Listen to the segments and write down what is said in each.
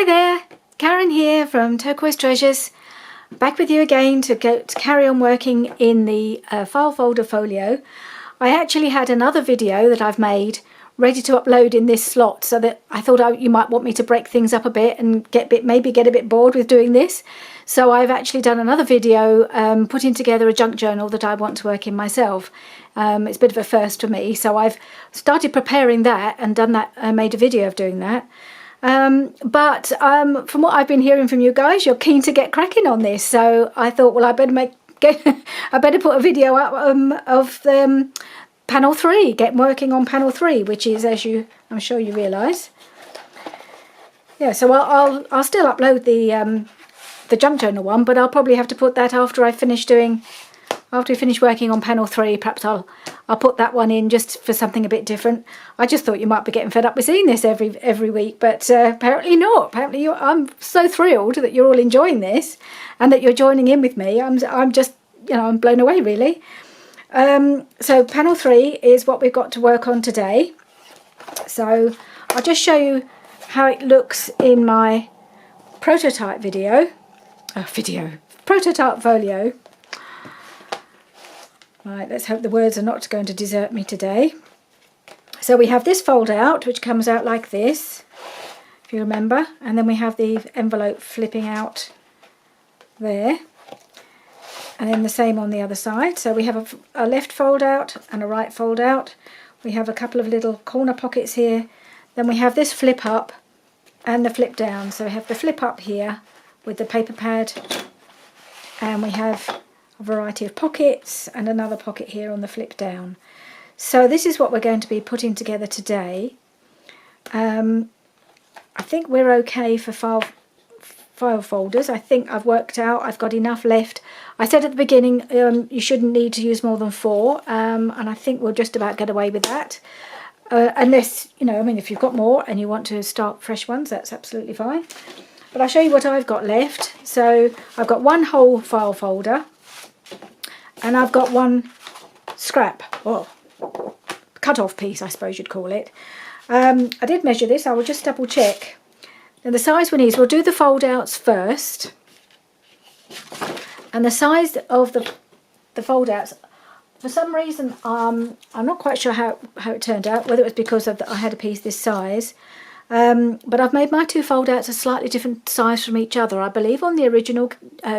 Hi there, Karen here from Turquoise Treasures, back with you again to carry on working in the file folder folio. I actually had another video that I've made ready to upload in this slot, so that I thought you might want me to break things up a bit and maybe get a bit bored with doing this. So I've actually done another video putting together a junk journal that I want to work in myself. It's a bit of a first for me, so I've started preparing that and done that. Made a video of doing that. But from what I've been hearing from you guys, you're keen to get cracking on this, so I thought, well, I better put a video up of panel 3, get working on panel 3, which is, I'm sure you realise. Yeah, so I'll still upload the junk journal one, but I'll probably have to put that after we finish working on panel 3. Perhaps I'll put that one in just for something a bit different. I just thought you might be getting fed up with seeing this every week, but apparently not. Apparently I'm so thrilled that you're all enjoying this and that you're joining in with me. I'm just, I'm blown away, really. So panel 3 is what we've got to work on today. So I'll just show you how it looks in my prototype prototype folio. Right, let's hope the words are not going to desert me today. So we have this fold out, which comes out like this, if you remember, and then we have the envelope flipping out there, and then the same on the other side. So we have a left fold out and a right fold out. We have a couple of little corner pockets here. Then we have this flip up and the flip down. So we have the flip up here with the paper pad, and we have a variety of pockets and another pocket here on the flip down. So this is what we're going to be putting together today. I think we're okay for file folders. I think I've worked out I've got enough left. I said at the beginning you shouldn't need to use more than 4, and I think we'll just about get away with that. Unless, if you've got more and you want to start fresh ones, that's absolutely fine. But I'll show you what I've got left. So I've got one whole file folder, and I've got one scrap, or cut-off piece, I suppose you'd call it. I did measure this. I will just double check. And the size we need, we'll do the fold-outs first. And the size of the fold-outs, for some reason, I'm not quite sure how it turned out, whether it was because I had a piece this size. But I've made my 2 fold-outs a slightly different size from each other. I believe on the original,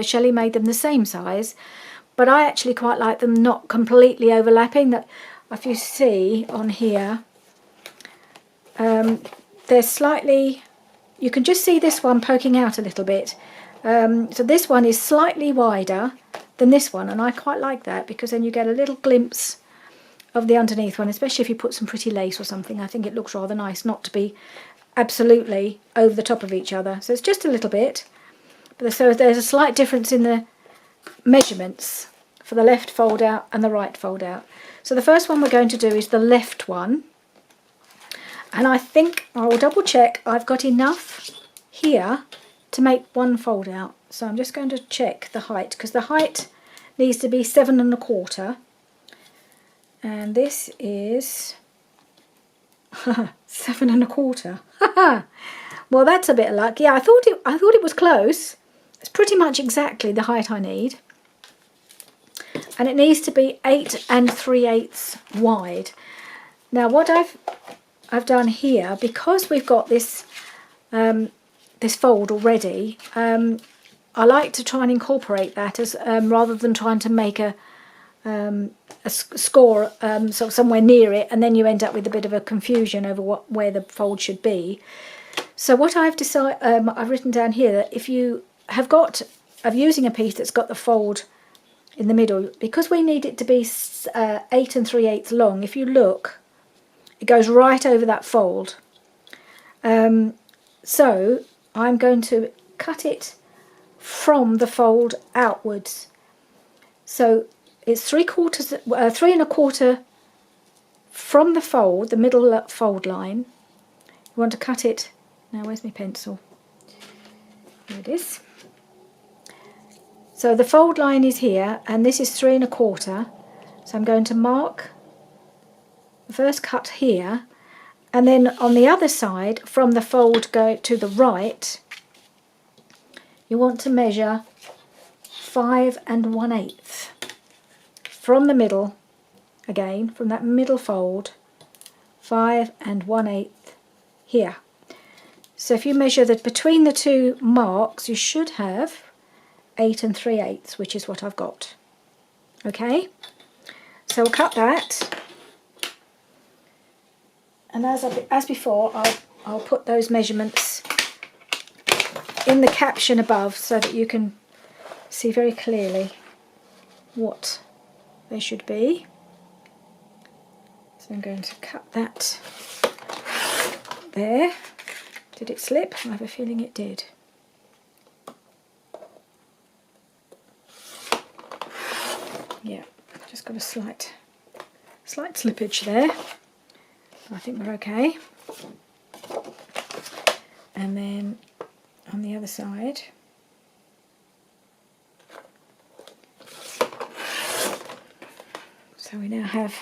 Shelley made them the same size. But I actually quite like them not completely overlapping. That, if you see on here, they're slightly, you can just see this one poking out a little bit. So this one is slightly wider than this one, and I quite like that because then you get a little glimpse of the underneath one, especially if you put some pretty lace or something. I think it looks rather nice not to be absolutely over the top of each other. So it's just a little bit. So there's a slight difference in the measurements for the left fold out and the right fold out. So the first one we're going to do is the left one, and I think I will double check I've got enough here to make one fold out. So I'm just going to check the height, because the height needs to be 7 1/4, and this is 7 1/4. Well, that's a bit of luck. Yeah, I thought it was close. It's pretty much exactly the height I need. And it needs to be 8 3/8 wide. Now what I've done here, because we've got this this fold already, I like to try and incorporate that as rather than trying to make a score sort of somewhere near it, and then you end up with a bit of a confusion over where the fold should be. So what I've decided, I've written down here that if you have got, of using a piece that's got the fold in the middle, because we need it to be 8 3/8 long, if you look, it goes right over that fold. So I'm going to cut it from the fold outwards. So it's 3 1/4 from the fold, the middle fold line. You want to cut it, now where's my pencil? Here it is. So the fold line is here, and this is 3 1/4. So I'm going to mark the first cut here, and then on the other side, from the fold go to the right, you want to measure 5 1/8 from the middle, again, from that middle fold, 5 1/8 here. So if you measure that between the two marks, you should have 8 3/8, which is what I've got. Okay, so I'll cut that, and as before, I'll put those measurements in the caption above so that you can see very clearly what they should be. So I'm going to cut that there. Did it slip? I have a feeling it did. Yeah, just got a slight slippage there. I think we're okay. And then on the other side, so we now have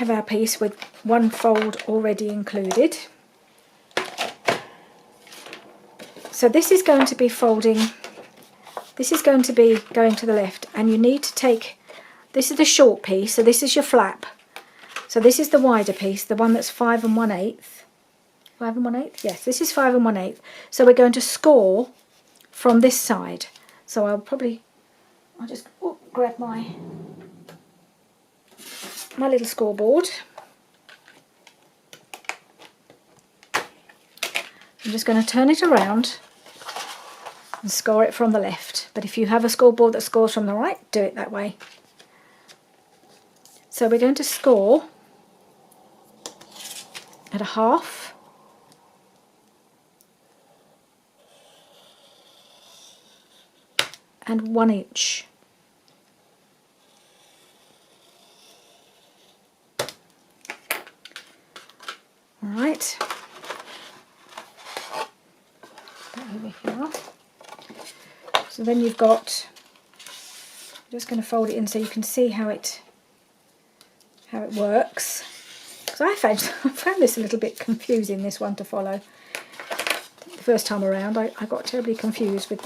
our piece with one fold already included. So this is going to be folding, this is going to be going to the left, and you need to take, this is the short piece, so this is your flap. So this is the wider piece, the one that's 5 1/8. 5 1/8? Yes, this is 5 1/8. So we're going to score from this side. So I'll just grab my little scoreboard. I'm just going to turn it around and score it from the left. But if you have a scoreboard that scores from the right, do it that way. So we're going to score at 1/2. And 1 inch. All right. That over here. So then you've got, I'm just going to fold it in so you can see how it works. Because I found this a little bit confusing, this one to follow. The first time around I got terribly confused with,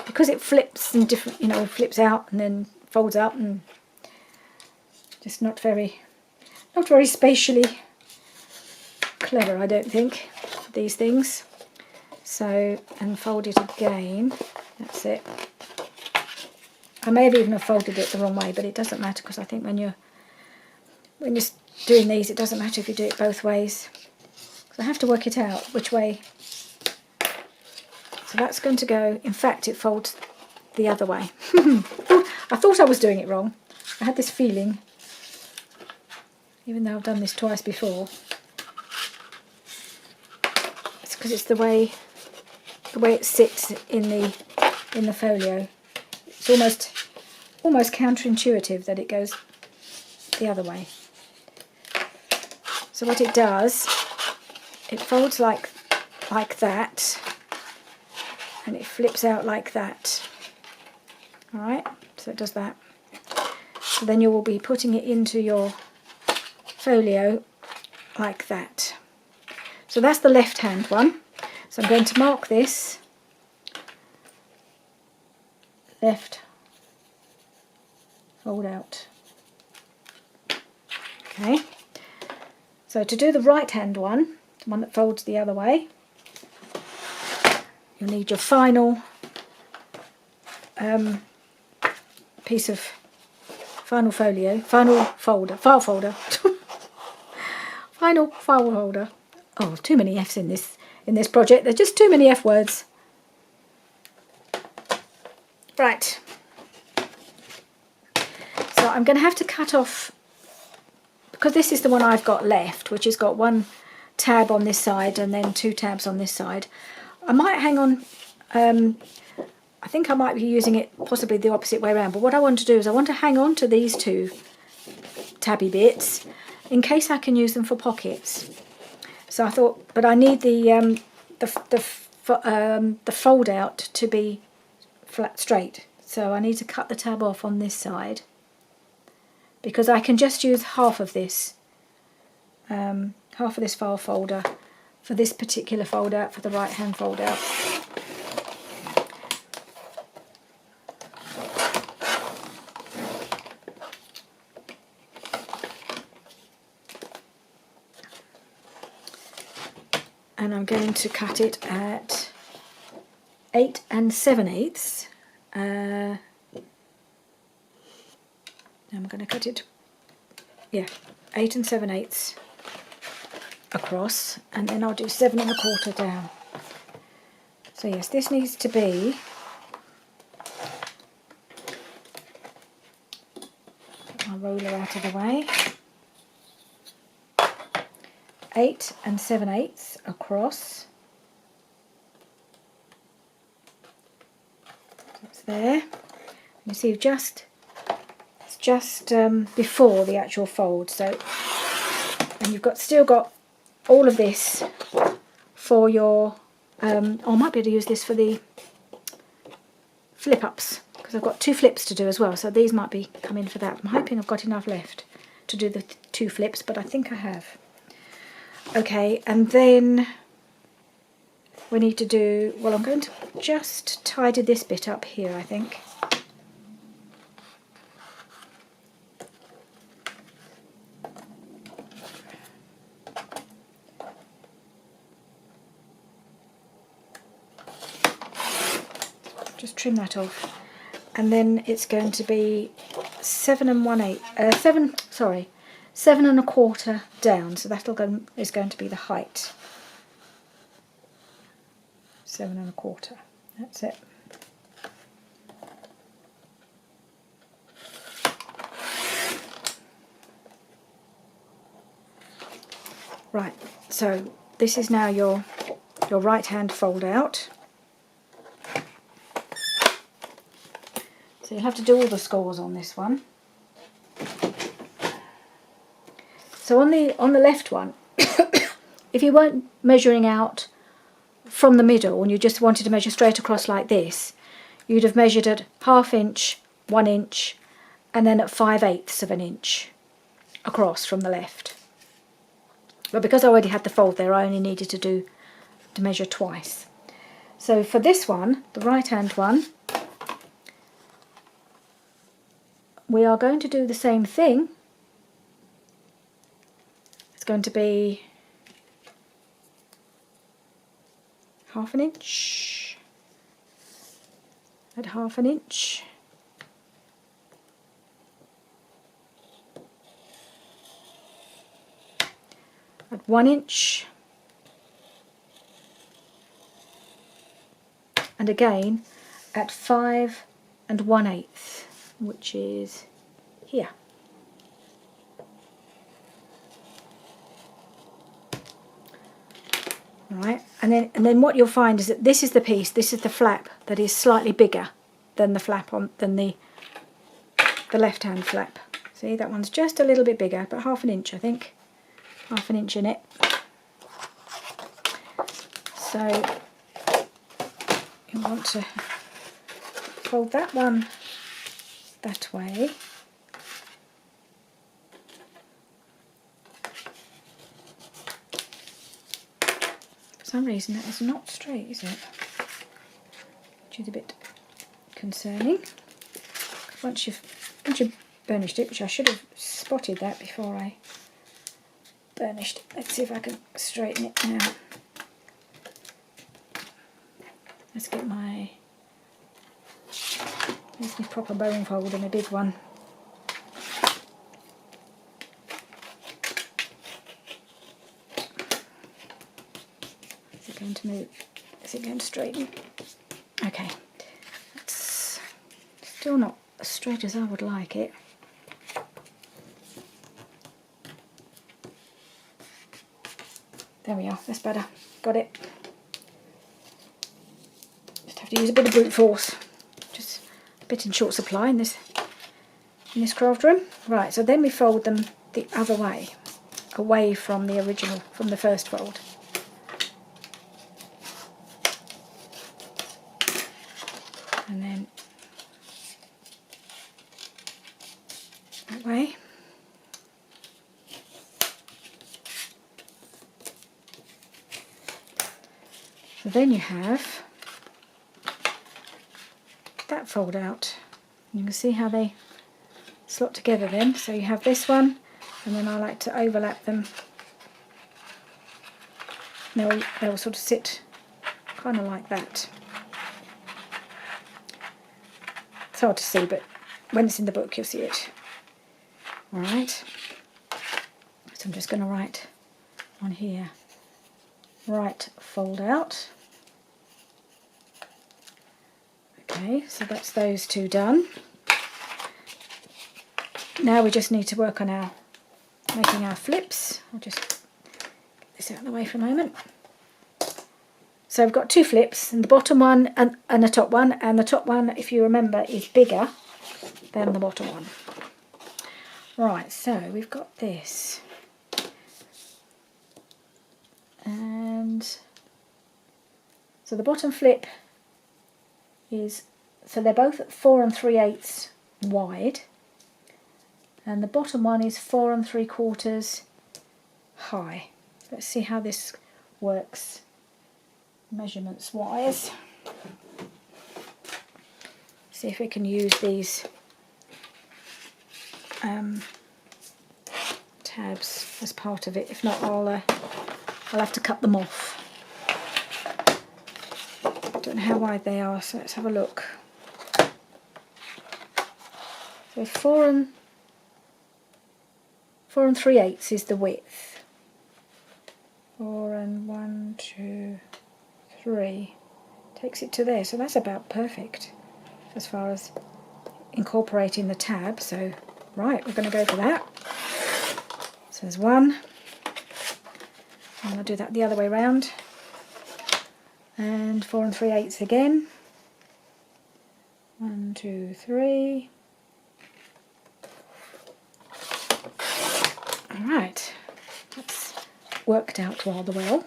because it flips and different, you know, flips out and then folds up, and just not very spatially clever, I don't think, these things. So, and fold it again. That's it. I may have even folded it the wrong way, but it doesn't matter, because I think when you're doing these, it doesn't matter if you do it both ways. So I have to work it out which way. So that's going to go, in fact it folds the other way. I thought I was doing it wrong. I had this feeling, even though I've done this twice before. It's because it's the way it sits in the folio. It's almost counterintuitive that it goes the other way. So what it does, it folds like that, and it flips out like that. Alright, so it does that. So then you will be putting it into your folio like that. So that's the left hand one. So I'm going to mark this left fold out. Okay, so to do the right hand one, the one that folds the other way, you'll need your final piece of final folio, final folder, file folder, final file folder. Oh, too many F's in this project. There's just too many F words. Right. So I'm going to have to cut off, because this is the one I've got left, which has got one tab on this side and then 2 tabs on this side. I might hang on, I think I might be using it possibly the opposite way around, but what I want to do is I want to hang on to these 2 tabby bits in case I can use them for pockets. So I thought, but I need the fold out to be flat straight, so I need to cut the tab off on this side, because I can just use half of this file folder for this particular fold out, for the right hand fold out. And I'm going to cut it at 8 7/8. I'm going to cut it, yeah, 8 7/8 across, and then I'll do 7 1/4 down. So yes, this needs to be put my roller out of the way. 8 7/8 across. That's there. You see, it's just before the actual fold. So, and you've still got all of this for your. I might be able to use this for the flip ups, because I've got 2 flips to do as well. So these might be come in for that. I'm hoping I've got enough left to do the 2 flips, but I think I have. Okay, and then we need to do, well, I'm going to just tidy this bit up here, I think. Just trim that off, and then it's going to be 7 1/4 down. So is going to be the height. 7 1/4. That's it. Right. So this is now your right hand fold out. So you'll have to do all the scores on this one. So on the left one, if you weren't measuring out from the middle and you just wanted to measure straight across like this, you'd have measured at 1/2 inch, 1 inch, and then at 5/8 of an inch across from the left. But because I already had the fold there, I only needed to measure twice. So for this one, the right hand one, we are going to do the same thing. It's going to be 1/2 inch at 1/2 inch. At 1 inch. And again at 5 1/8, which is here. Right, and then what you'll find is that this is the piece, this is the flap that is slightly bigger than the flap than the left hand flap. See, that one's just a little bit bigger, but 1/2 inch, I think. 1/2 inch in it. So you want to fold that one that way. For some reason that is not straight, is it? Which is a bit concerning. Once you've burnished it, which I should have spotted that before I burnished. Let's see if I can straighten it now. Let's get there's my proper bone fold and a big one. Is it going to move? Is it going to straighten? Okay. It's still not as straight as I would like it. There we are, that's better. Got it. Just have to use a bit of brute force. Just a bit in short supply in this craft room. Right, so then we fold them the other way, away from the original, from the first fold. And then that way. So then you have that fold out. You can see how they slot together then. So you have this one, and then I like to overlap them. They'll sort of sit kind of like that. It's hard to see, but when it's in the book you'll see it. Alright, so I'm just going to write on here, right fold out. Okay, so that's those two done. Now we just need to work on making our flips. I'll just get this out of the way for a moment. So I've got two flips, and the bottom one and the top one, and the top one, if you remember, is bigger than the bottom one. Right, so we've got this. And so the bottom flip is, so they're both at 4 3/8 wide, and the bottom one is 4 3/4 high. Let's see how this works measurements wise. See if we can use these tabs as part of it. If not, I'll have to cut them off. I don't know how wide they are, so let's have a look. So 4 3/8 is the width. 4 and 1, 2, 3 takes it to there, so that's about perfect as far as incorporating the tab. So right, we're going to go for that. So there's one, and I'll do that the other way round, and 4 3/8 again. 1, 2, 3. Alright, that's worked out rather well.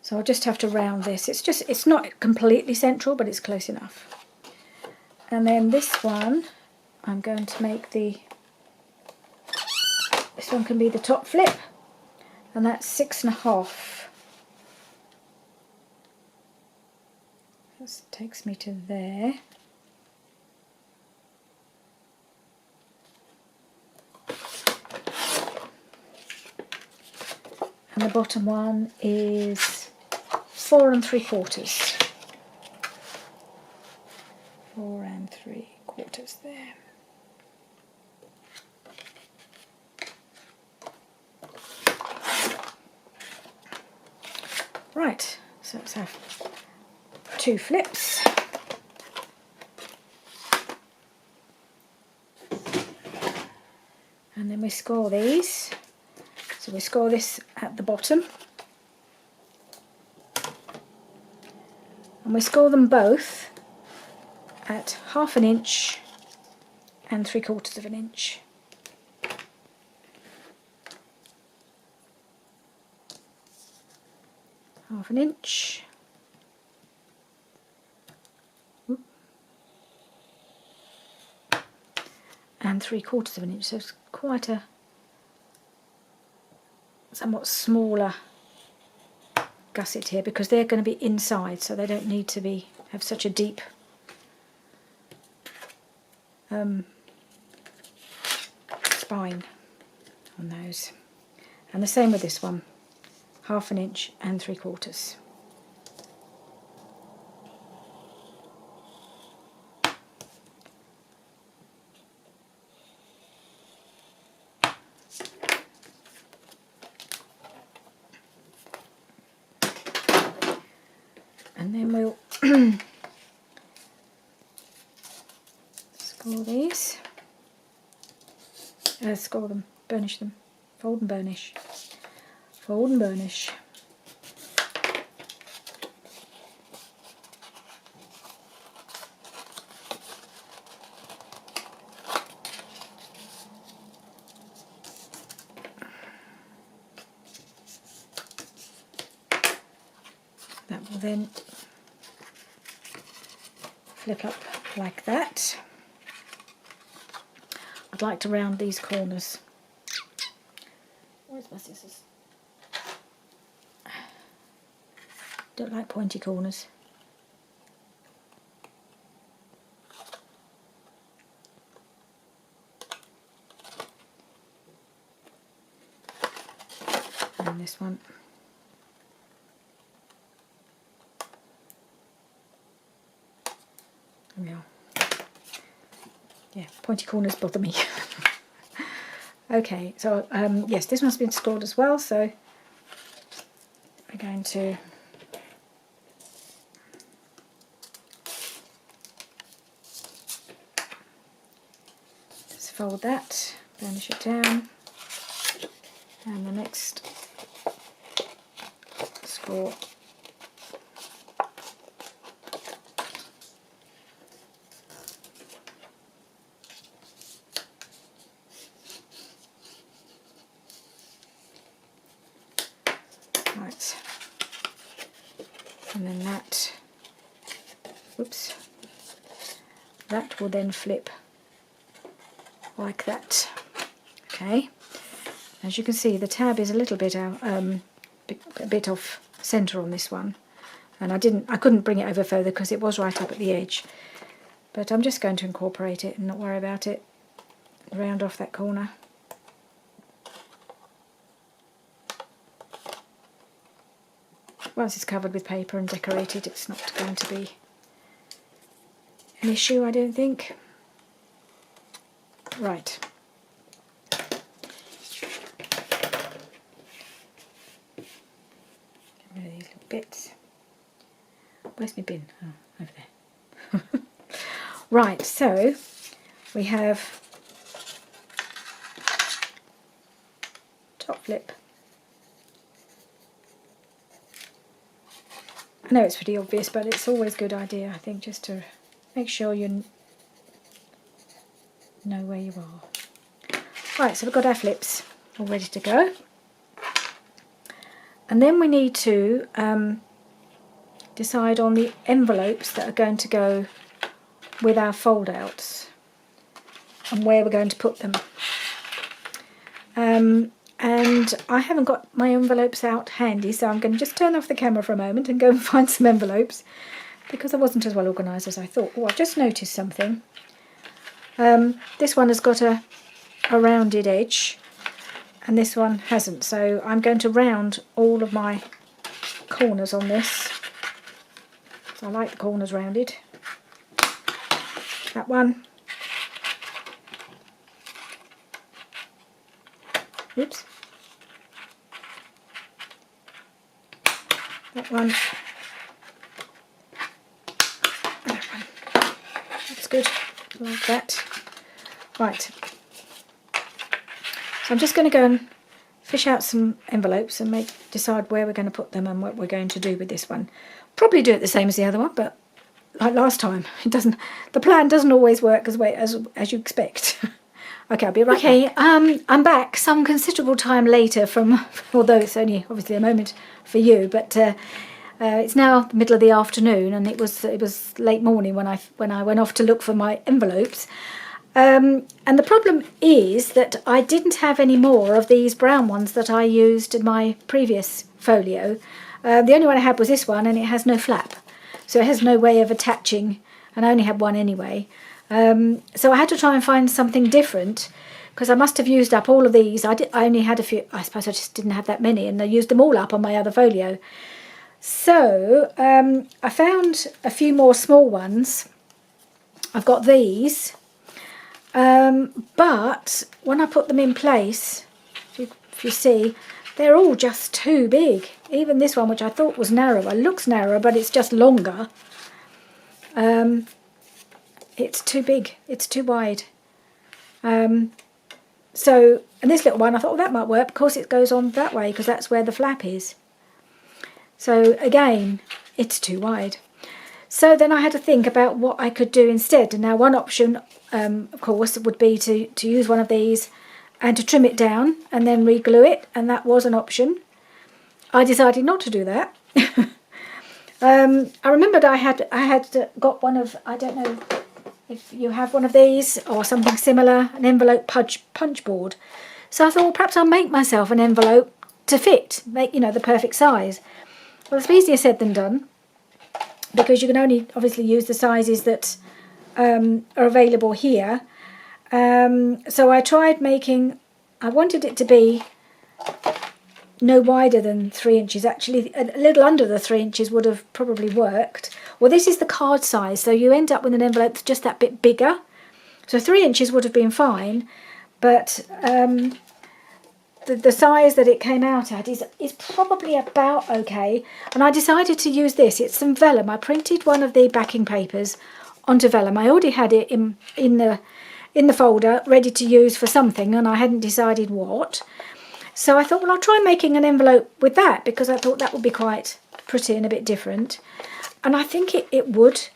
So I'll just have to round this. It's not completely central, but it's close enough. And then this one, I'm going to make this one can be the top flip, and that's 6 1/2. That takes me to there. And the bottom one is 4 3/4. 4 3/4 there. Right, so let's have two flips. And then we score these. So we score this at the bottom. And we score them both at 1/2 inch and 3/4 inch. Half an inch. And 3/4 inch. So it's quite a somewhat smaller gusset here, because they're going to be inside, so they don't need to have such a deep spine on those. And the same with this one, 1/2 inch and 3/4. And then we'll score these, score them, burnish them, fold and burnish, fold and burnish. That will then flip up like that. I'd like to round these corners. Where's my scissors? Don't like pointy corners. And this one. There we are. Yeah, pointy corners bother me. Okay, so yes, this one's been scored as well, so we're going to just fold that, burnish it down, and the next score. Right, and then that, whoops, that will then flip like that. Okay, as you can see, the tab is a little bit out, a bit off centre on this one, and I couldn't bring it over further because it was right up at the edge. But I'm just going to incorporate it and not worry about it. Round off that corner. Once it's covered with paper and decorated, it's not going to be an issue, I don't think. Right. Get rid of these little bits. Where's my bin? Oh, over there. Right, so we have top flip. I know it's pretty obvious, but it's always a good idea, I think, just to make sure you know where you are. Right, so we've got our flips all ready to go. And then we need to decide on the envelopes that are going to go with our fold-outs and where we're going to put them. And I haven't got my envelopes out handy, so I'm going to just turn off the camera for a moment and go and find some envelopes, because I wasn't as well organised as I thought. Oh, I've just noticed something. This one has got a rounded edge and this one hasn't, so I'm going to round all of my corners on this. So I like the corners rounded. That one. Oops. That one. That one. That's good. Like that. Right. So I'm just going to go and fish out some envelopes and decide where we're going to put them and what we're going to do with this one. Probably do it the same as the other one, but like last time, the plan doesn't always work as you expect. Okay, I'll be right. Okay, I'm back some considerable time later although it's only obviously a moment for you, but it's now the middle of the afternoon, and it was late morning when I went off to look for my envelopes. And the problem is that I didn't have any more of these brown ones that I used in my previous folio. The only one I had was this one, and it has no flap, so it has no way of attaching, and I only had one anyway. So I had to try and find something different, because I must have used up all of these. I only had a few. I suppose I just didn't have that many, and I used them all up on my other folio. So I found a few more small ones. I've got these, but when I put them in place, if you see, they're all just too big. Even this one, which I thought was narrower, looks narrower, but it's just longer. It's too big, it's too wide. So, and this little one, I thought, well, that might work. Of course, it goes on that way because that's where the flap is. So again, it's too wide. So then I had to think about what I could do instead. And now one option, of course, would be to use one of these and to trim it down and then re-glue it. And that was an option. I decided not to do that. I remembered I had got one of, I don't know if you have one of these or something similar, an envelope punch board. So I thought, well, perhaps I'll make myself an envelope to fit, make, you know, the perfect size. Well, it's easier said than done, because you can only obviously use the sizes that are available here. So I tried making, I wanted it to be no wider than 3 inches. Actually, a little under the 3 inches would have probably worked. Well, this is the card size, so you end up with an envelope that's just that bit bigger. So 3 inches would have been fine, but the size that it came out at is probably about okay. And I decided to use this. It's some vellum. I printed one of the backing papers onto vellum. I already had it in the folder ready to use for something, and I hadn't decided what. So I thought, well, I'll try making an envelope with that, because I thought that would be quite pretty and a bit different. And I think it would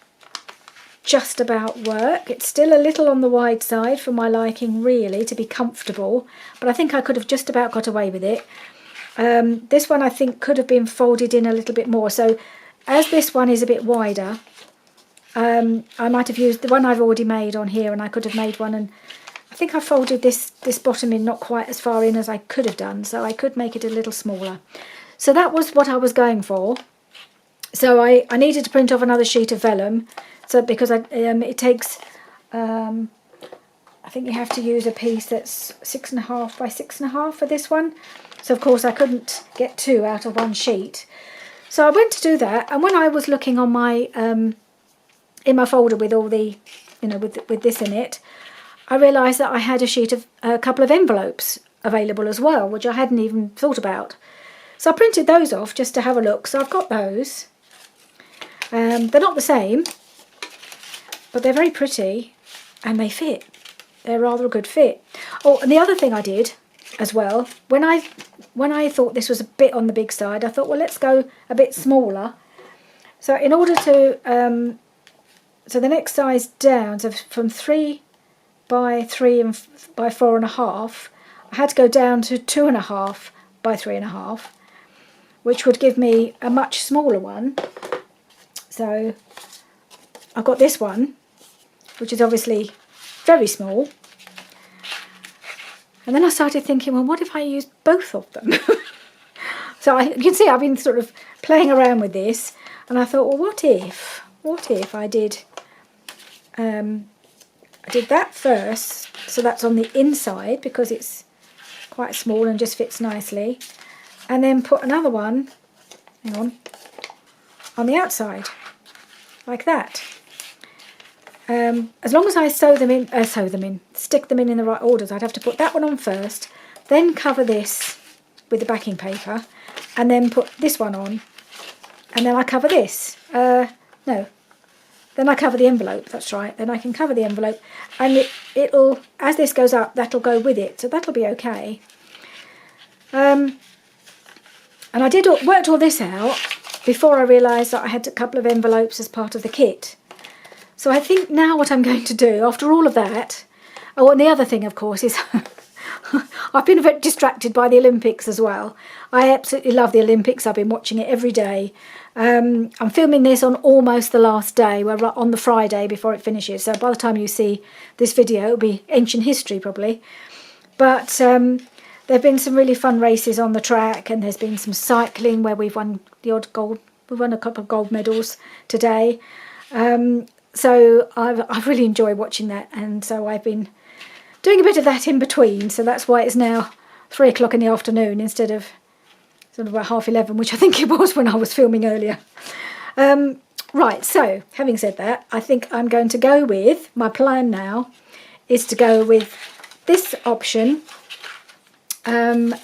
just about work. It's still a little on the wide side for my liking, really, to be comfortable, but I think I could have just about got away with it. This one I think could have been folded in a little bit more. So as this one is a bit wider, I might have used the one I've already made on here, and I could have made one, and I think I folded this bottom in not quite as far in as I could have done, so I could make it a little smaller. So that was what I was going for. So I needed to print off another sheet of vellum, so because it takes, I think you have to use a piece that's 6.5 by 6.5 for this one. So of course I couldn't get 2 out of one sheet. So I went to do that, and when I was looking on my in my folder with all the, with this in it, I realised that I had a couple of envelopes available as well, which I hadn't even thought about. So I printed those off just to have a look. So I've got those. They're not the same, but they're very pretty, and they fit. They're rather a good fit. Oh, and the other thing I did as well, when I thought this was a bit on the big side, I thought, well, let's go a bit smaller. So in order to, so the next size down, so from 3 by 3 and by 4.5, I had to go down to 2.5 by 3.5, which would give me a much smaller one. So I've got this one, which is obviously very small. And then I started thinking, well, what if I use both of them? So you can see I've been sort of playing around with this, and I thought, well, what if I did that first, so that's on the inside because it's quite small and just fits nicely, and then put another one, hang on the outside, like that. As long as I stick them in the right orders, I'd have to put that one on first, then cover this with the backing paper, and then put this one on, and then I cover this. Then I cover the envelope, that's right. Then I can cover the envelope, and it'll, as this goes up, that'll go with it, so that'll be okay. And I worked all this out before I realised that I had a couple of envelopes as part of the kit. So I think now what I'm going to do, after all of that, oh, and the other thing, of course, is I've been a bit distracted by the Olympics as well. I absolutely love the Olympics. I've been watching it every day. I'm filming this on almost the last day. We're on the Friday before it finishes. So by the time you see this video, it'll be ancient history probably. But there have been some really fun races on the track, and there's been some cycling where we've won the odd gold. We've won a couple of gold medals today. So I've really enjoyed watching that, and so I've been doing a bit of that in between. So that's why it's now 3 o'clock in the afternoon instead of sort of about 11:30, which I think it was when I was filming earlier. Right, so having said that, I think I'm going to go with, my plan now is to go with this option and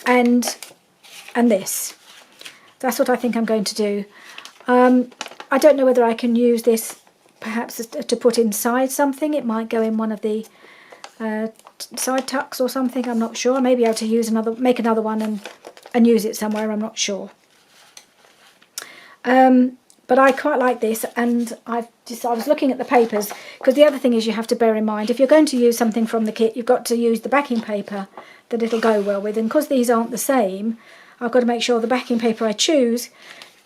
this. That's what I think I'm going to do. I don't know whether I can use this perhaps to put inside something. It might go in one of the side tucks or something, I'm not sure. I may be able to use make another one and use it somewhere, I'm not sure. But I quite like this, and I was looking at the papers, because the other thing is you have to bear in mind, if you're going to use something from the kit, you've got to use the backing paper that it'll go well with, and because these aren't the same, I've got to make sure the backing paper I choose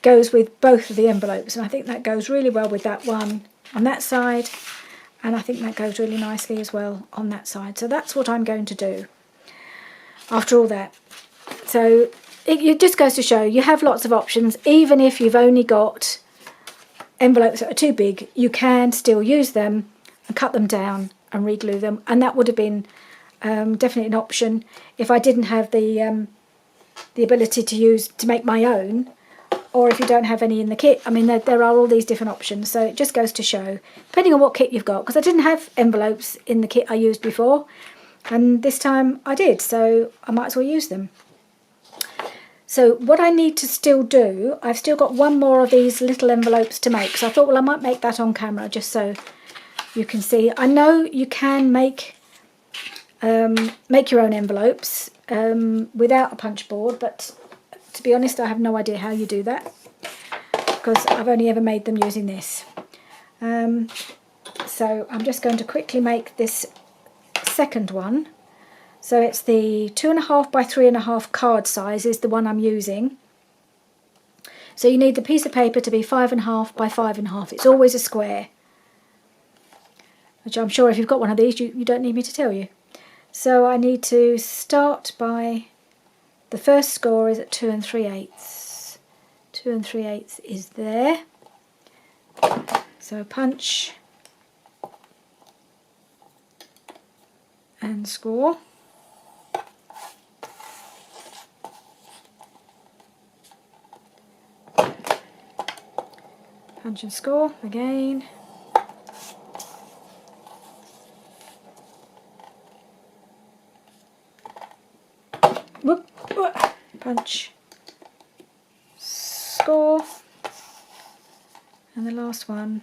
goes with both of the envelopes, and I think that goes really well with that one on that side, and I think that goes really nicely as well on that side. So that's what I'm going to do after all that. So it just goes to show you have lots of options. Even if you've only got envelopes that are too big, you can still use them and cut them down and re-glue them, and that would have been definitely an option if I didn't have the ability to make my own, or if you don't have any in the kit. I mean, there are all these different options, so it just goes to show, depending on what kit you've got, because I didn't have envelopes in the kit I used before, and this time I did, so I might as well use them. So what I need to still do, I've still got one more of these little envelopes to make, so I thought, well, I might make that on camera just so you can see. I know you can make your own envelopes without a punch board, but to be honest, I have no idea how you do that, because I've only ever made them using this. So I'm just going to quickly make this second one. So it's the 2.5 by 3.5 card size is the one I'm using. So you need the piece of paper to be 5.5 by 5.5. It's always a square, which I'm sure if you've got one of these, you don't need me to tell you. So I need to start by, the first score is at 2 3/8. 2 3/8 is there. So punch and score. Punch and score again. Whoop, whoop. Punch, score, and the last one.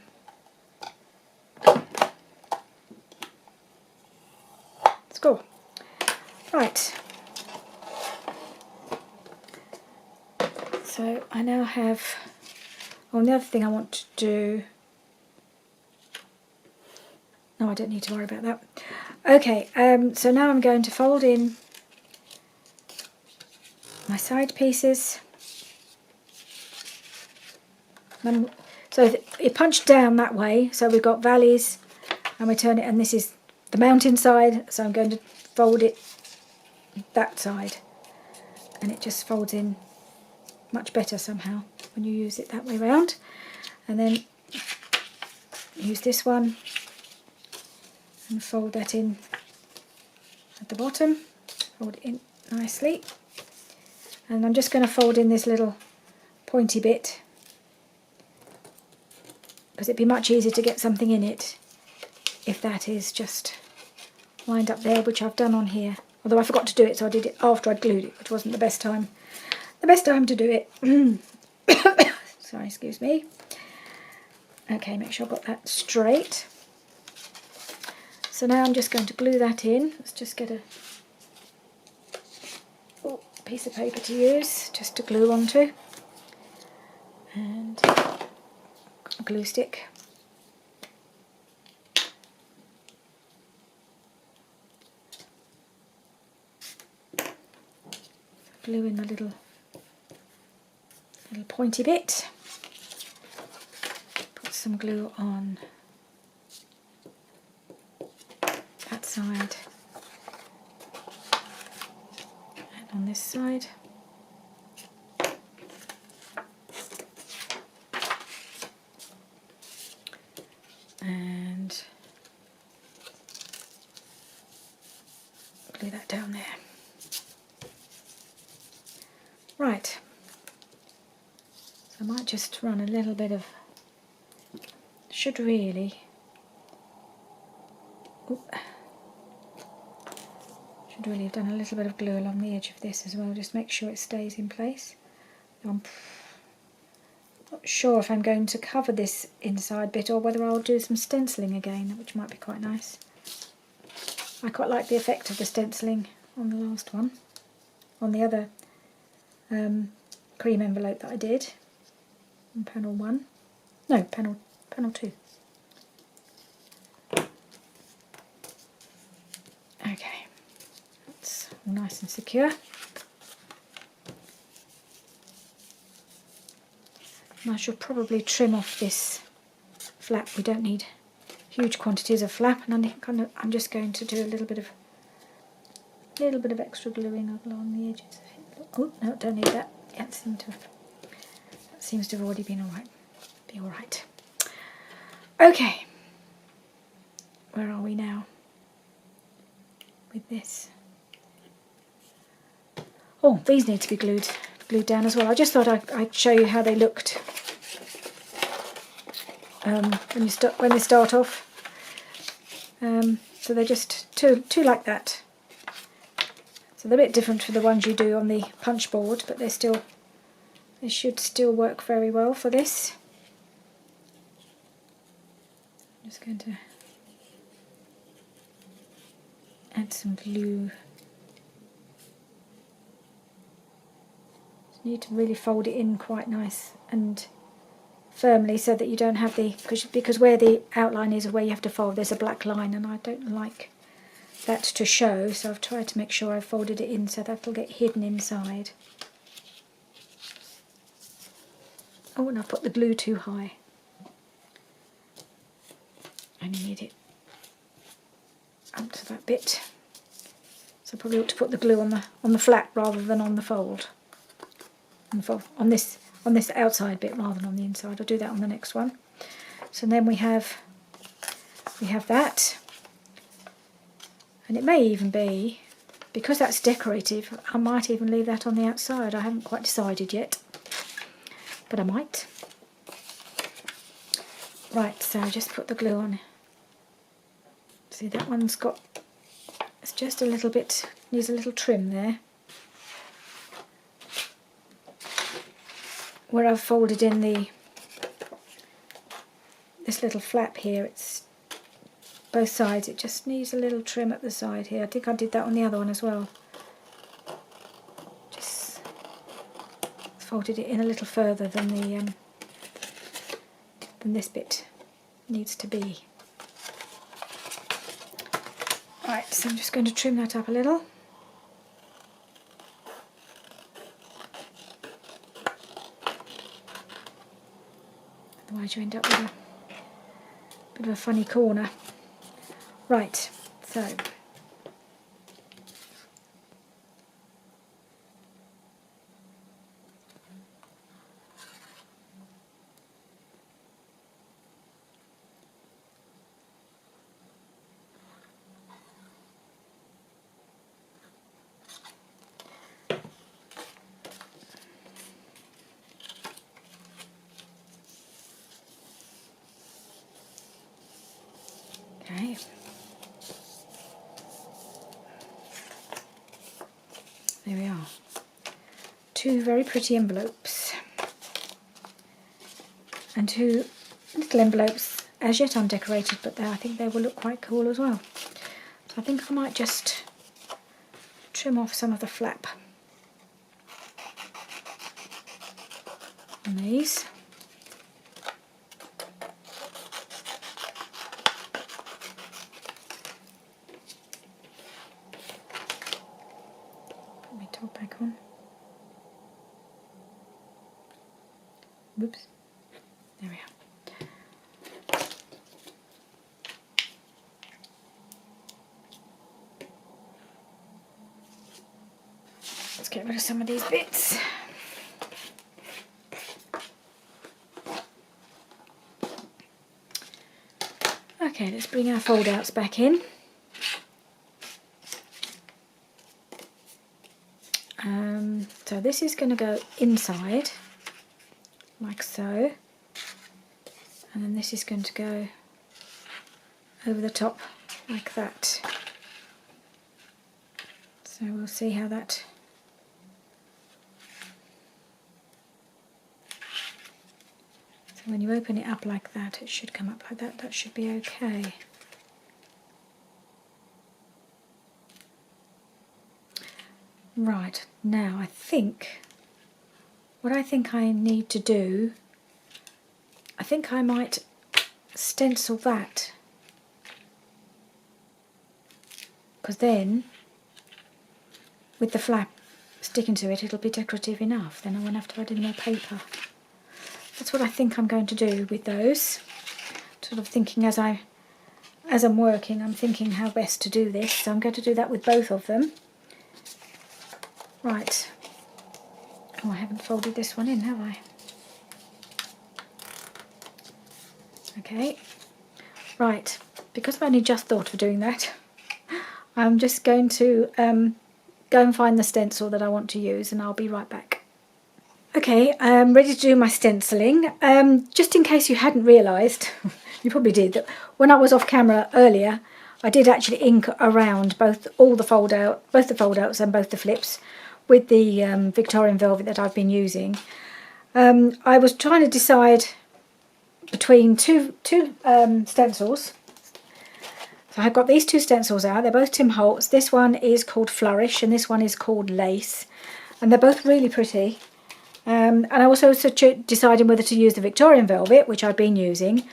Score. Right. So I now have. Oh, the other thing I want to do. No, I don't need to worry about that. Okay. So now I'm going to fold in my side pieces. So it punched down that way, so we've got valleys, and we turn it, and this is the mountain side, so I'm going to fold it that side, and it just folds in much better somehow when you use it that way round. And then use this one and fold that in at the bottom, fold it in nicely. And I'm just going to fold in this little pointy bit, because it'd be much easier to get something in it if that is just lined up there, which I've done on here. Although I forgot to do it, so I did it after I'd glued it, which wasn't the best time. The best time to do it. Sorry, excuse me. Okay, make sure I've got that straight. So now I'm just going to glue that in. Let's just get a piece of paper to use just to glue onto, and a glue stick. Glue in the little pointy bit. Put some glue on that side and on this side. And glue that down there. Right, so I might just run a little bit of, should really have done a little bit of glue along the edge of this as well, just make sure it stays in place. I'm not sure if I'm going to cover this inside bit or whether I'll do some stenciling again, which might be quite nice. I quite like the effect of the stenciling on the last one, on the other cream envelope that I did on panel 1. No, panel 2. Okay, that's all nice and secure. And I should probably trim off this flap. We don't need huge quantities of flap, and I'm just going to do a little bit of extra gluing along the edges of it. Oh no, don't need that. Yeah, that seems to have already been alright. Be alright. Okay. Where are we now with this? Oh, these need to be glued down as well. I just thought I'd show you how they looked when they start off. So they're just two like that. So they're a bit different to the ones you do on the punch board, but they should still work very well for this. I'm just going to add some glue. You need to really fold it in quite nice and firmly so that you don't have because where the outline is where you have to fold, there's a black line, and I don't like that to show, so I've tried to make sure I've folded it in so that'll get hidden inside. Oh, and I've put the glue too high. And you need it up to that bit. So I probably ought to put the glue on the flat rather than on the fold. On this outside bit rather than on the inside. I'll do that on the next one. So then we have that, and it may even be, because that's decorative, I might even leave that on the outside. I haven't quite decided yet, but I might. Right, so just put the glue on. See, that one's got, it's just a little bit, needs a little trim there. Where I've folded in this little flap here, it's both sides, it just needs a little trim at the side here. I think I did that on the other one as well. Just folded it in a little further than this bit needs to be. Right, so I'm just going to trim that up a little. Otherwise you end up with a bit of a funny corner. Right, so okay. There we are. Two very pretty envelopes. And two little envelopes as yet undecorated, but I think they will look quite cool as well. So I think I might just trim off some of the flap on these. Put my top back on. Whoops. There we are. Let's get rid of some of these bits. Okay, let's bring our foldouts back in. So this is going to go inside, like so, and then this is going to go over the top, like that. So we'll see how that... So when you open it up like that, it should come up like that. That should be okay. Right, now I think, what I think I need to do, I think I might stencil that, because then with the flap sticking to it, it'll be decorative enough. Then I won't have to add any more paper. That's what I think I'm going to do with those. Sort of thinking as I'm working, I'm thinking how best to do this. So I'm going to do that with both of them. Right, Oh, I haven't folded this one in, have I? Okay, right, because I've only just thought of doing that, I'm just going to go and find the stencil that I want to use, and I'll be right back. Okay, I'm ready to do my stenciling. Just in case you hadn't realised, you probably did, that when I was off camera earlier, I did actually ink around both the foldouts and both the flips with the Victorian velvet that I've been using. I was trying to decide between two stencils. So I've got these two stencils out. They're both Tim Holtz. This one is called Flourish and this one is called Lace, and they're both really pretty. And I was also deciding whether to use the Victorian velvet, which I've been using,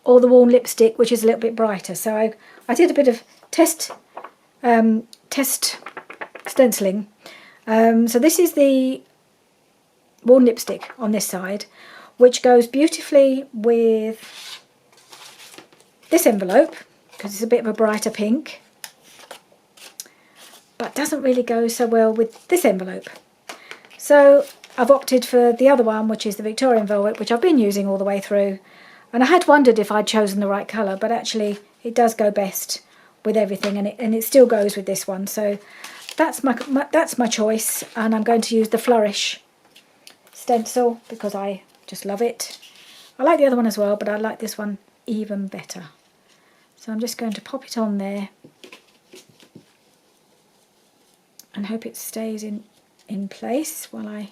or the Worn Lipstick, which is a little bit brighter. So I did a bit of test stenciling. So this is the Worn Lipstick on this side, which goes beautifully with this envelope because it's a bit of a brighter pink, but doesn't really go so well with this envelope. So I've opted for the other one, which is the Victorian velvet, which I've been using all the way through. And I had wondered if I'd chosen the right colour, but actually it does go best with everything, and it still goes with this one. So that's my choice, and I'm going to use the Flourish stencil because I just love it. I like the other one as well, but I like this one even better. So I'm just going to pop it on there and hope it stays in place while I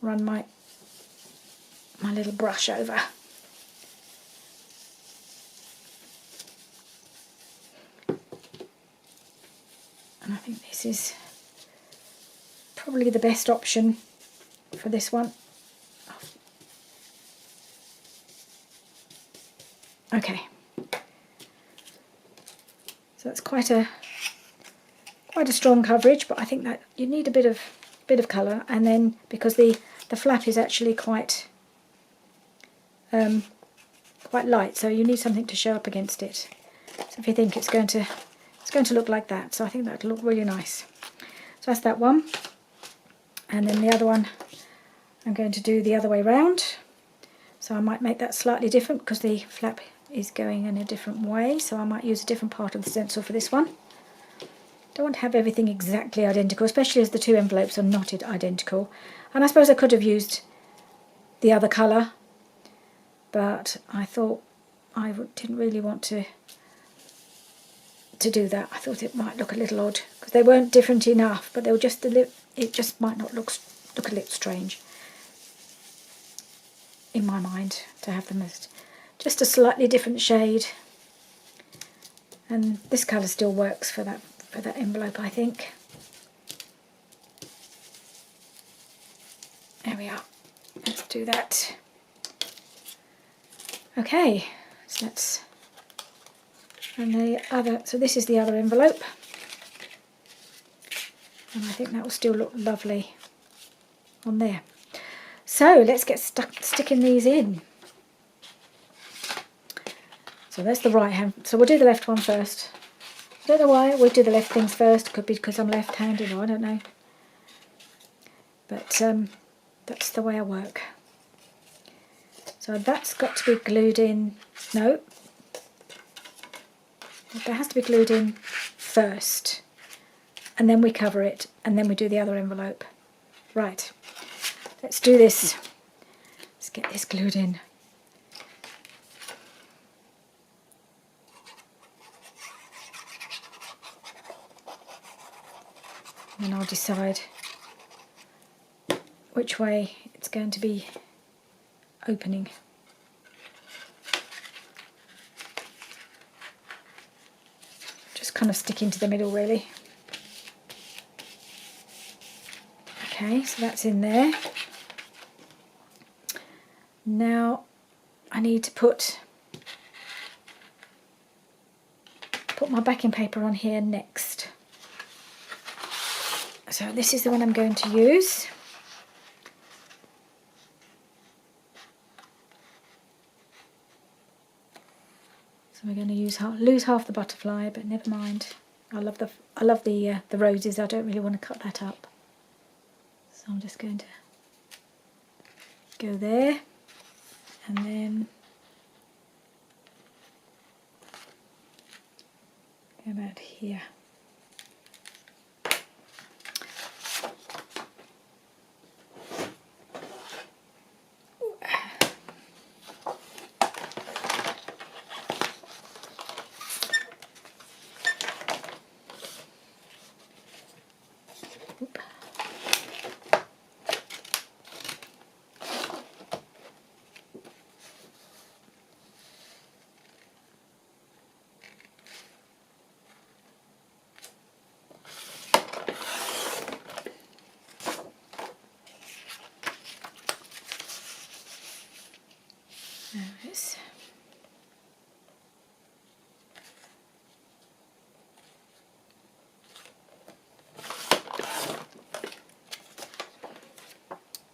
run my little brush over. And I think this is probably the best option for this one. Okay, so it's quite a strong coverage, but I think that you need a bit of colour, and then because the flap is actually quite light, so you need something to show up against it. So if you think it's going to look like that, so I think that'll look really nice. So that's that one, and then the other one I'm going to do the other way round. So I might make that slightly different because the flap is going in a different way, so I might use a different part of the stencil for this one. Don't want to have everything exactly identical, especially as the two envelopes are not identical. And I suppose I could have used the other colour, but I thought I didn't really want to do that. I thought it might look a little odd because they weren't different enough, but they were just it just might not look a little strange in my mind to have them as just a slightly different shade. And this colour still works for that envelope, I think. There we are. Let's do that. Okay, so let's, and the other, so this is the other envelope, and I think that will still look lovely on there. So let's get sticking these in. So that's the right hand, so we'll do the left one first. I don't know why we do the left things first, could be because I'm left-handed, or I don't know. But that's the way I work. So that's got to be glued in, no, that has to be glued in first, and then we cover it, and then we do the other envelope. Right, let's do this. Let's get this glued in. And I'll decide which way it's going to be opening. Just kind of stick into the middle really. Okay, so that's in there. Now I need to put my backing paper on here next. So this is the one I'm going to use. So we're going to lose half the butterfly, but never mind. I love the roses. I don't really want to cut that up. So I'm just going to go there and then go about here. There it is.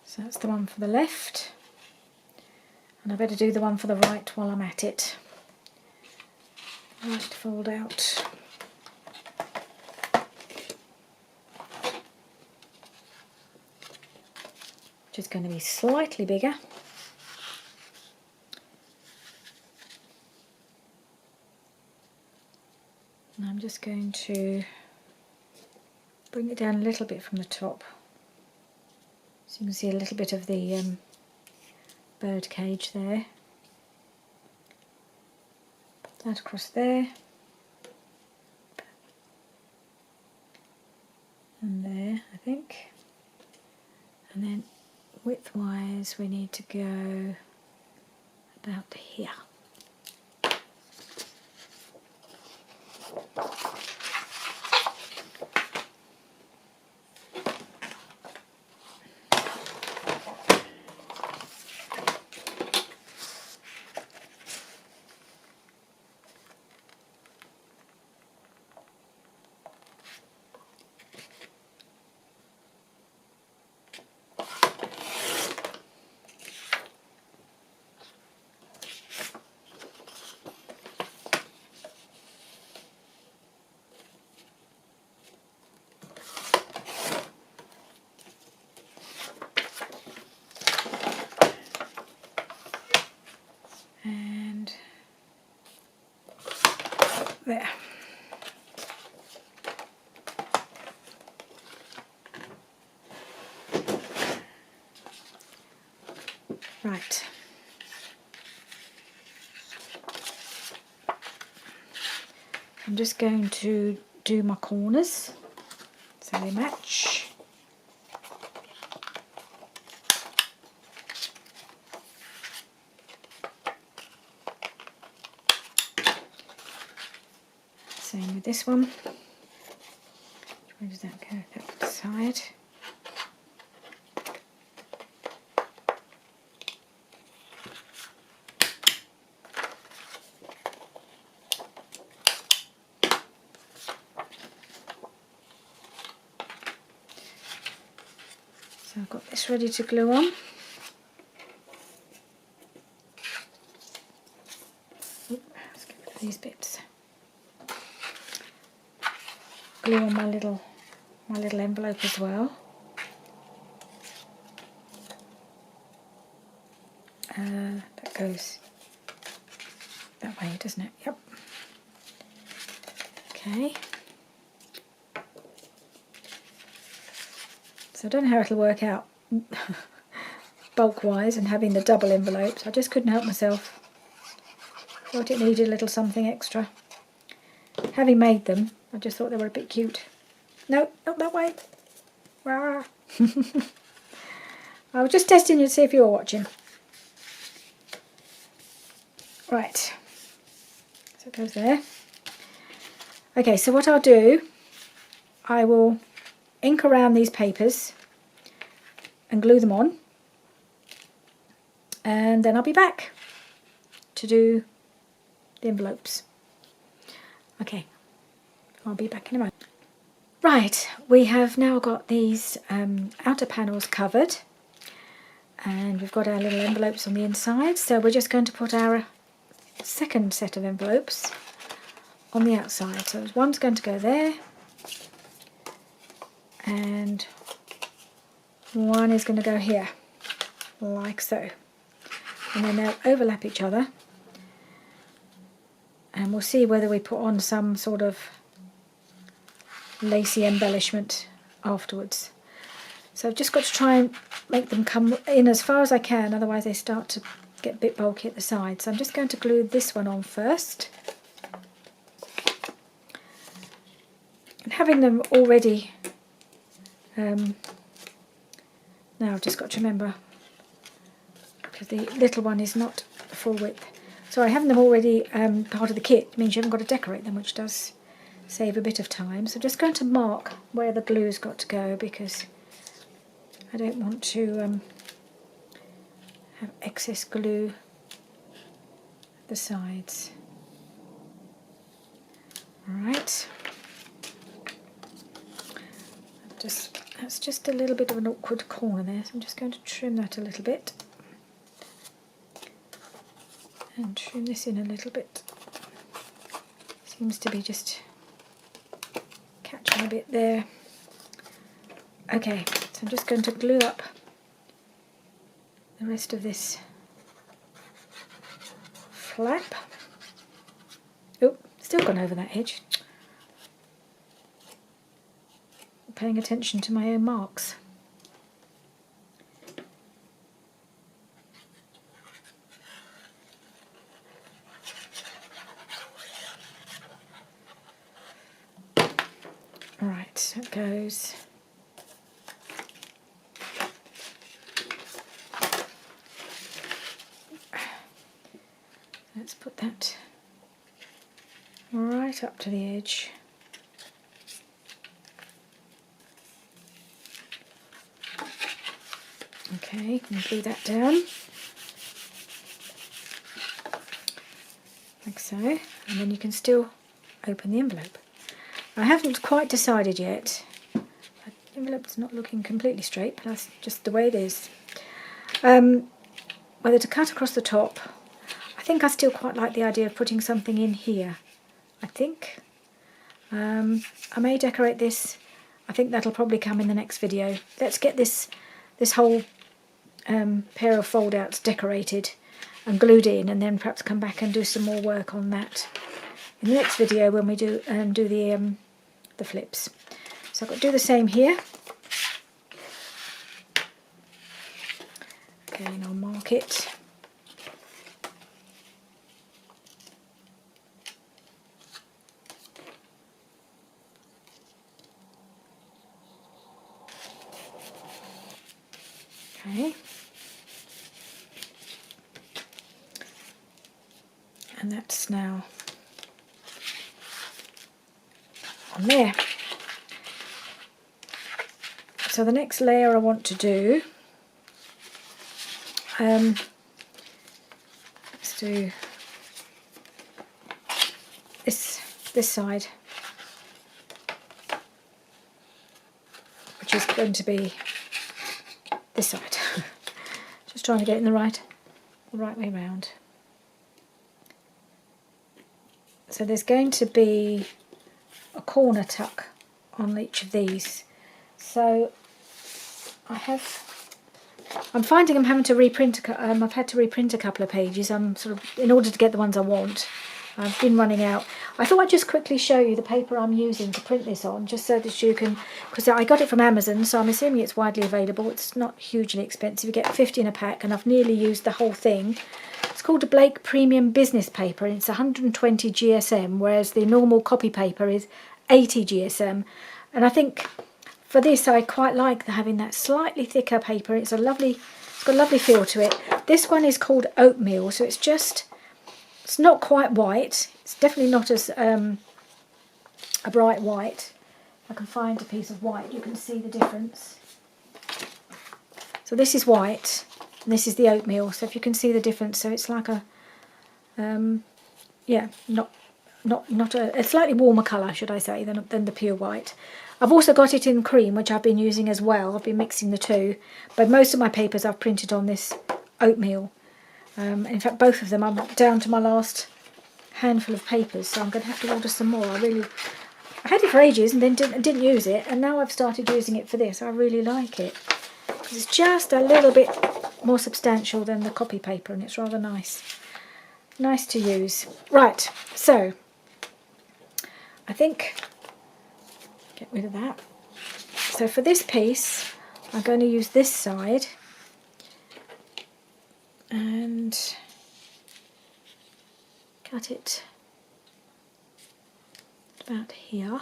So that's the one for the left, and I better do the one for the right while I'm at it. Right fold out. Which is going to be slightly bigger. And I'm just going to bring it down a little bit from the top. So you can see a little bit of the bird cage there. Put that across there. And there, I think. And then width-wise we need to go about here. And there. Right. I'm just going to do my corners so they match. Same with this one. Where does that go? That side. So I've got this ready to glue on. Let's get rid of these bits. Glue on my little envelope as well. That goes that way, doesn't it? Yep. Okay. So I don't know how it'll work out bulk-wise and having the double envelopes. I just couldn't help myself. Thought it needed a little something extra. Having made them, I just thought they were a bit cute. No, not that way. Rah. I was just testing you to see if you were watching. Right. So it goes there. Okay, so what I'll do, I will ink around these papers and glue them on, and then I'll be back to do the envelopes. Okay, I'll be back in a moment. Right, we have now got these outer panels covered, and we've got our little envelopes on the inside, so we're just going to put our second set of envelopes on the outside. So one's going to go there, and One is going to go here, like so. And then they'll overlap each other. And we'll see whether we put on some sort of lacy embellishment afterwards. So I've just got to try and make them come in as far as I can, otherwise they start to get a bit bulky at the side. So I'm just going to glue this one on first. And having them already, now I've just got to remember, because the little one is not the full width. Sorry, having them already part of the kit means you haven't got to decorate them, which does save a bit of time. So I'm just going to mark where the glue's got to go, because I don't want to have excess glue at the sides. Alright. That's just a little bit of an awkward corner there, so I'm just going to trim that a little bit. And trim this in a little bit. Seems to be just catching a bit there. Okay, so I'm just going to glue up the rest of this flap. Oh, still gone over that edge. Paying attention to my own marks. Right, so it goes. Let's put that right up to the edge. Okay, and glue that down. Like so. And then you can still open the envelope. I haven't quite decided yet. The envelope's not looking completely straight, but that's just the way it is. Whether to cut across the top. I think I still quite like the idea of putting something in here. I think. I may decorate this. I think that'll probably come in the next video. Let's get this whole pair of foldouts decorated and glued in, and then perhaps come back and do some more work on that in the next video when we do the flips. So I've got to do the same here. Okay, and I'll mark it. Okay. And that's now on there. So the next layer I want to do, let's do this side, which is going to be this side. Just trying to get it in the right way round. So there's going to be a corner tuck on each of these. So I'm finding I'm having to reprint. I've had to reprint a couple of pages. I'm sort of, in order to get the ones I want. I've been running out. I thought I'd just quickly show you the paper I'm using to print this on, just so that you can, because I got it from Amazon, so I'm assuming it's widely available. It's not hugely expensive. You get 50 in a pack, and I've nearly used the whole thing. It's called a Blake Premium Business Paper, and it's 120 GSM, whereas the normal copy paper is 80 GSM. And I think for this, I quite like having that slightly thicker paper. It's got a lovely feel to it. This one is called Oatmeal, so it's not quite white. It's definitely not as a bright white. If I can find a piece of white, you can see the difference. So this is white, and this is the oatmeal. So if you can see the difference, so it's like a, yeah, not a slightly warmer colour, should I say, than the pure white. I've also got it in cream, which I've been using as well. I've been mixing the two, but most of my papers I've printed on this oatmeal. In fact, both of them, I'm down to my last handful of papers, so I'm going to have to order some more. I had it for ages and then didn't use it, and now I've started using it for this. I really like it. It's just a little bit more substantial than the copy paper, and it's rather nice. Nice to use. Right, so I think, get rid of that. So for this piece, I'm going to use this side and cut it about here.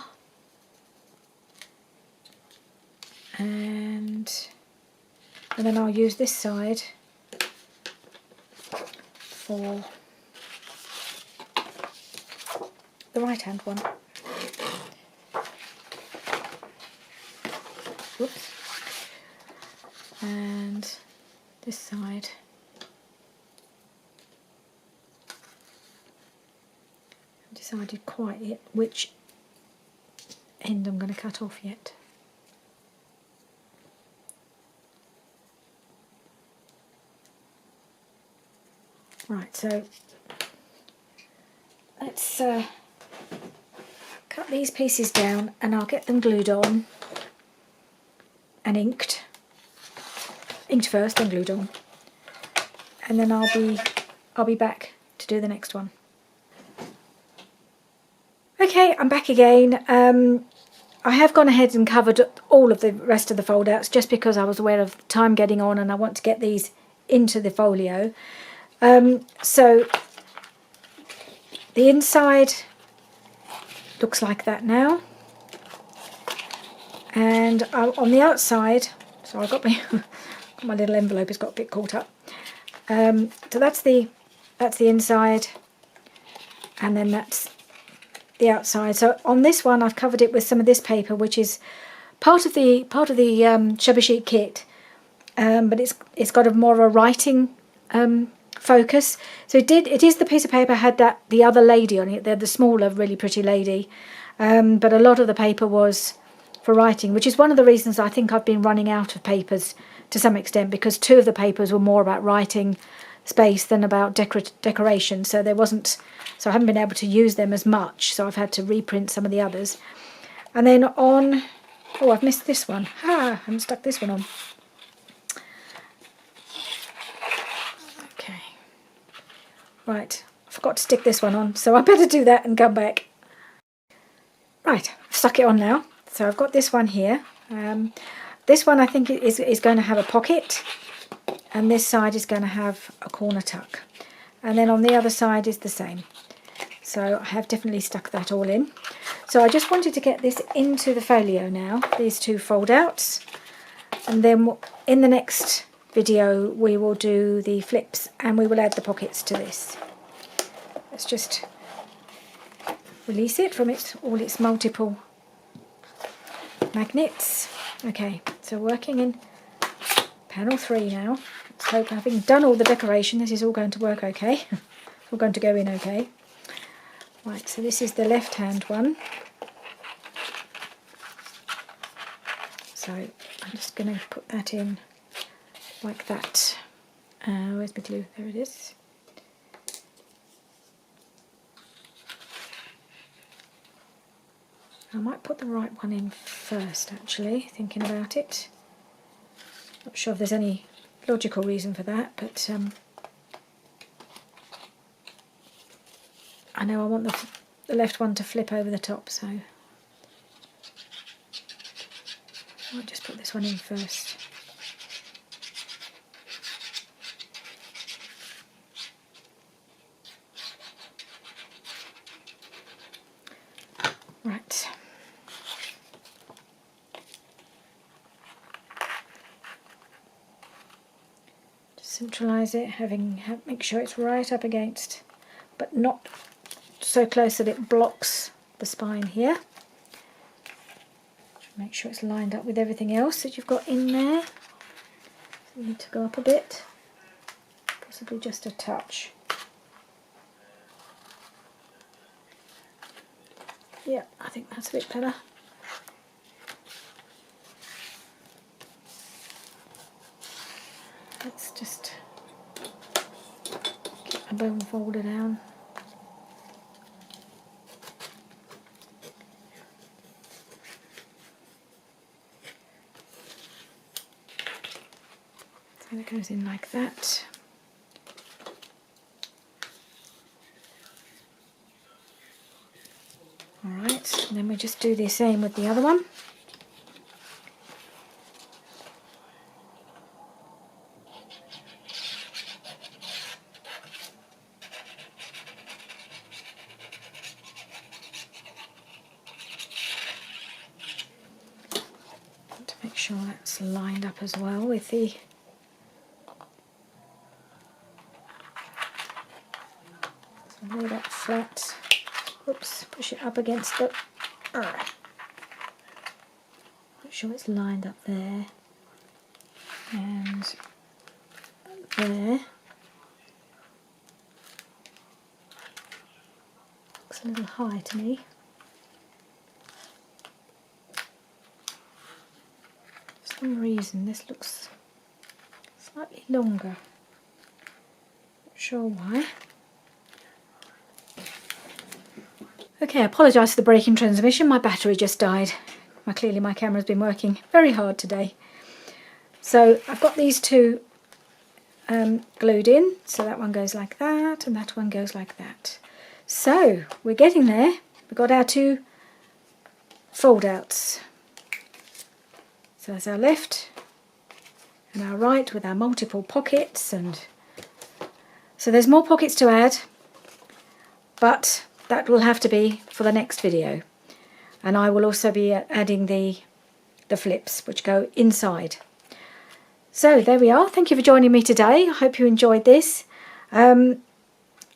And then I'll use this side for the right hand one. Whoops. And this side. I've decided quite yet which end I'm going to cut off yet. Right, so let's cut these pieces down and I'll get them glued on and inked. Inked first, then glued on. And then I'll be back to do the next one. Okay, I'm back again. I have gone ahead and covered all of the rest of the foldouts just because I was aware of time getting on and I want to get these into the folio. So the inside looks like that now, and on the outside, so I've got my little envelope has got a bit caught up. So that's the inside, and then that's the outside. So on this one, I've covered it with some of this paper, which is part of the Shabby Chic kit, but it's got a more of a writing focus. So it is the piece of paper had the other lady on it. They're the smaller, really pretty lady, but a lot of the paper was for writing, which is one of the reasons I think I've been running out of papers to some extent, because two of the papers were more about writing space than about decoration. So I haven't been able to use them as much. So I've had to reprint some of the others. And then I've missed this one. I haven't stuck this one on. Right, I forgot to stick this one on, so I better do that and come back. Right, I've stuck it on now. So I've got this one here. This one I think is going to have a pocket, and this side is going to have a corner tuck. And then on the other side is the same. So I have definitely stuck that all in. So I just wanted to get this into the folio now, these two fold-outs. And then in the next video we will do the flips and we will add the pockets to this. Let's just release it from all its multiple magnets. Okay, so working in panel 3 now. Let's hope, having done all the decoration, this is all going to work okay. It's all going to go in okay. Right, so this is the left hand one. So I'm just going to put that in like that. Where's my glue? There it is. I might put the right one in first, actually, thinking about it. Not sure if there's any logical reason for that, but I know I want the left one to flip over the top, so I'll just put this one in first. Right. Just centralise it, make sure it's right up against, but not so close that it blocks the spine here. Make sure it's lined up with everything else that you've got in there. So you need to go up a bit, possibly just a touch. Yeah, I think that's a bit better. Let's just get my bone folder down. that goes in like that. Alright, and then we just do the same with the other one. To make sure that's lined up as well with the lay that flat. Oops, push it up against the... Make sure it's lined up there and there. Looks a little high to me. For some reason this looks slightly longer. Not sure why. Okay, I apologise for the break in transmission, my battery just died. Clearly my camera's been working very hard today. So I've got these two glued in, so that one goes like that and that one goes like that. So we're getting there. We've got our two fold outs. So that's our left and our right with our multiple pockets, and so there's more pockets to add, but that will have to be for the next video. And I will also be adding the flips which go inside. So there we are. Thank you for joining me today. I hope you enjoyed this. And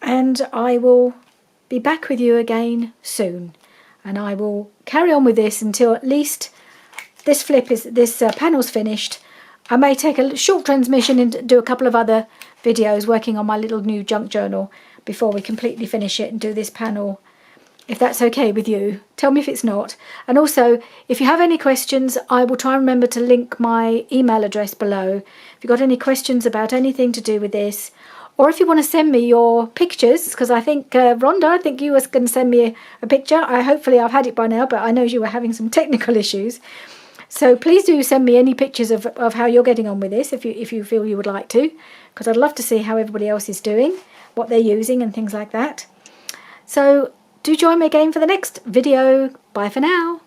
I will be back with you again soon. And I will carry on with this until at least this panel's finished. I may take a short transmission and do a couple of other videos working on my little new junk journal before we completely finish it and do this panel, if that's okay with you. Tell me if it's not. And also, if you have any questions, I will try and remember to link my email address below. If you've got any questions about anything to do with this, or if you want to send me your pictures, because I think, Rhonda, I think you were going to send me a picture. Hopefully I've had it by now, but I know you were having some technical issues. So please do send me any pictures of how you're getting on with this, if you feel you would like to, because I'd love to see how everybody else is doing, what they're using and things like that. So do join me again for the next video. Bye for now.